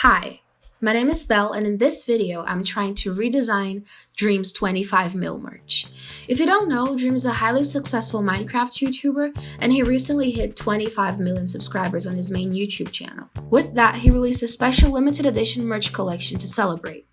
Hi, my name is Belle, and in this video, I'm trying to redesign Dream's 25 mil merch. If you don't know, Dream is a highly successful Minecraft YouTuber, and he recently hit 25 million subscribers on his main YouTube channel. With that, he released a special limited edition merch collection to celebrate.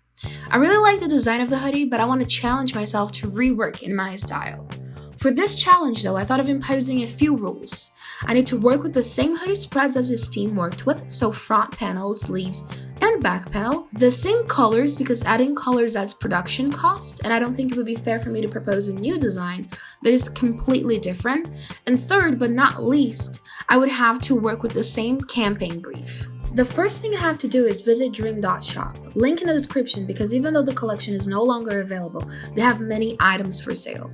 I really like the design of the hoodie, but I want to challenge myself to rework in my style. For this challenge though, I thought of imposing a few rules. I need to work with the same hoodie spreads as his team worked with, so front panel, sleeves, and back panel. The same colors because adding colors adds production cost, and I don't think it would be fair for me to propose a new design that is completely different. And third but not least, I would have to work with the same campaign brief. The first thing I have to do is visit dream.shop, link in the description because even though the collection is no longer available, they have many items for sale.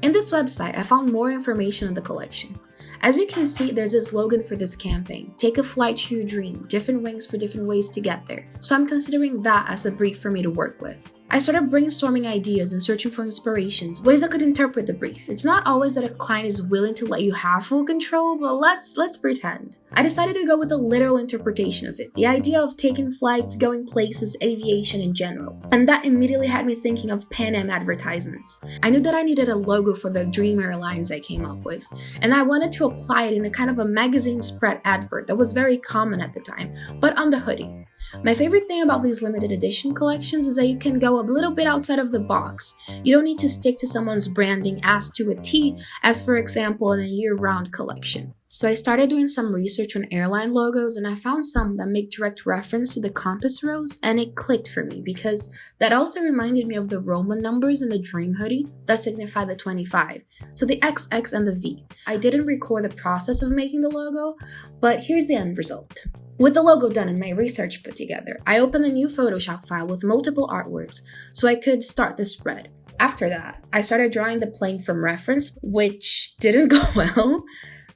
In this website, I found more information on the collection. As you can see, there's a slogan for this campaign: take a flight to your dream, different wings for different ways to get there. So I'm considering that as a brief for me to work with. I started brainstorming ideas and searching for inspirations, ways I could interpret the brief. It's not always that a client is willing to let you have full control, but let's pretend. I decided to go with a literal interpretation of it, the idea of taking flights, going places, aviation in general. And that immediately had me thinking of Pan Am advertisements. I knew that I needed a logo for the Dream Airlines I came up with, and I wanted to apply it in a kind of a magazine spread advert that was very common at the time, but on the hoodie. My favorite thing about these limited edition collections is that you can go a little bit outside of the box. You don't need to stick to someone's branding as to a T, as for example in a year-round collection. So I started doing some research on airline logos, and I found some that make direct reference to the compass rose, and it clicked for me because that also reminded me of the Roman numbers in the Dream hoodie that signify the 25, so the XX and the V. I didn't record the process of making the logo, but here's the end result. With the logo done and my research put together, I opened a new Photoshop file with multiple artworks so I could start the spread. After that, I started drawing the plane from reference, which didn't go well.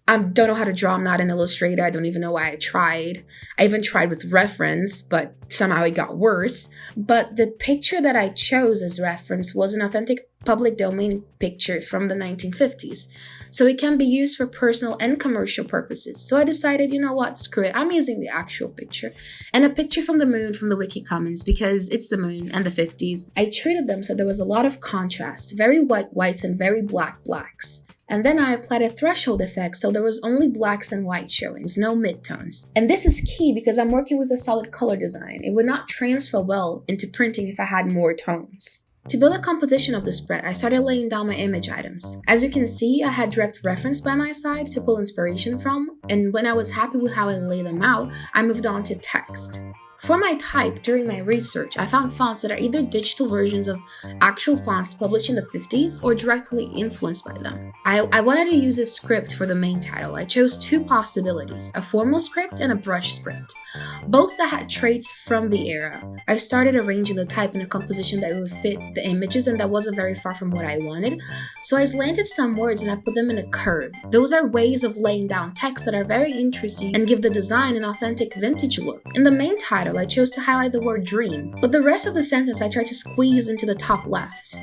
I don't know how to draw, I'm not an illustrator, I don't even know why I tried. I even tried with reference, but somehow it got worse. But the picture that I chose as reference was an authentic public domain picture from the 1950s. So it can be used for personal and commercial purposes. So I decided, you know what, screw it, I'm using the actual picture. And a picture from the moon from the Wiki Commons because it's the moon and the 50s. I treated them so there was a lot of contrast, very white whites and very black blacks. And then I applied a threshold effect so there was only blacks and white showings, no midtones. And this is key because I'm working with a solid color design. It would not transfer well into printing if I had more tones. To build a composition of the spread, I started laying down my image items. As you can see, I had direct reference by my side to pull inspiration from, and when I was happy with how I laid them out, I moved on to text. For my type, during my research, I found fonts that are either digital versions of actual fonts published in the 50s or directly influenced by them. I wanted to use a script for the main title. I chose two possibilities, a formal script and a brush script, both that had traits from the era. I started arranging the type in a composition that would fit the images and that wasn't very far from what I wanted, so I slanted some words and I put them in a curve. Those are ways of laying down text that are very interesting and give the design an authentic vintage look. In the main title, I chose to highlight the word dream, but the rest of the sentence I tried to squeeze into the top left.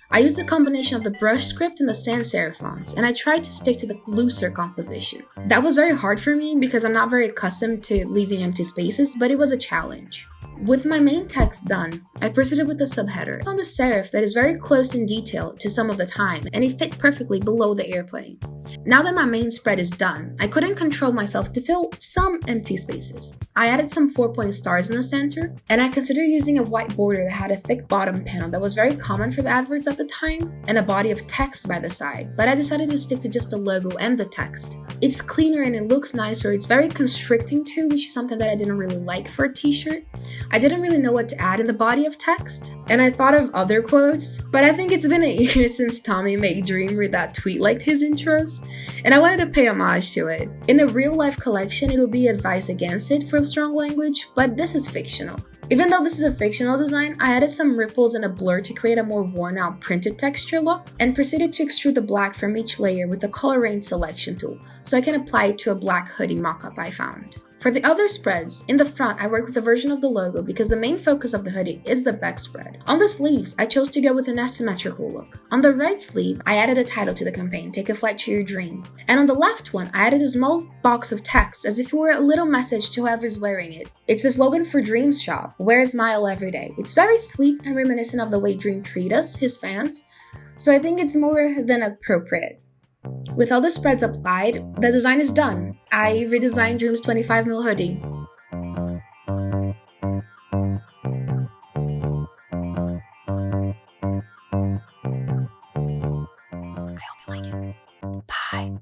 I used a combination of the brush script and the sans serif fonts, and I tried to stick to the looser composition. That was very hard for me because I'm not very accustomed to leaving empty spaces, but it was a challenge. With my main text done, I proceeded with the subheader. I found a serif that is very close in detail to some of the time, and it fit perfectly below the airplane. Now that my main spread is done, I couldn't control myself to fill some empty spaces. I added some 4-point stars in the center, and I considered using a white border that had a thick bottom panel that was very common for the adverts at the time, and a body of text by the side, but I decided to stick to just the logo and the text. It's cleaner and it looks nicer, it's very constricting too, which is something that I didn't really like for a t-shirt. I didn't really know what to add in the body of text, and I thought of other quotes, but I think it's been a year since Tommy made Dream read that tweet liked his intros, and I wanted to pay homage to it. In a real-life collection, it would be advised against it for strong language, but this is fictional. Even though this is a fictional design, I added some ripples and a blur to create a more worn-out printed texture look, and proceeded to extrude the black from each layer with the color range selection tool, so I can apply it to a black hoodie mock-up I found. For the other spreads, in the front I worked with a version of the logo because the main focus of the hoodie is the back spread. On the sleeves, I chose to go with an asymmetrical look. On the right sleeve, I added a title to the campaign, Take a Flight to Your Dream. And on the left one, I added a small box of text as if it were a little message to whoever's wearing it. It's the slogan for Dreams Shop, Wear a Smile Every Day. It's very sweet and reminiscent of the way Dream treat us, his fans, so I think it's more than appropriate. With all the spreads applied, the design is done. I redesigned Dream's 25mm hoodie. I hope you like it. Bye.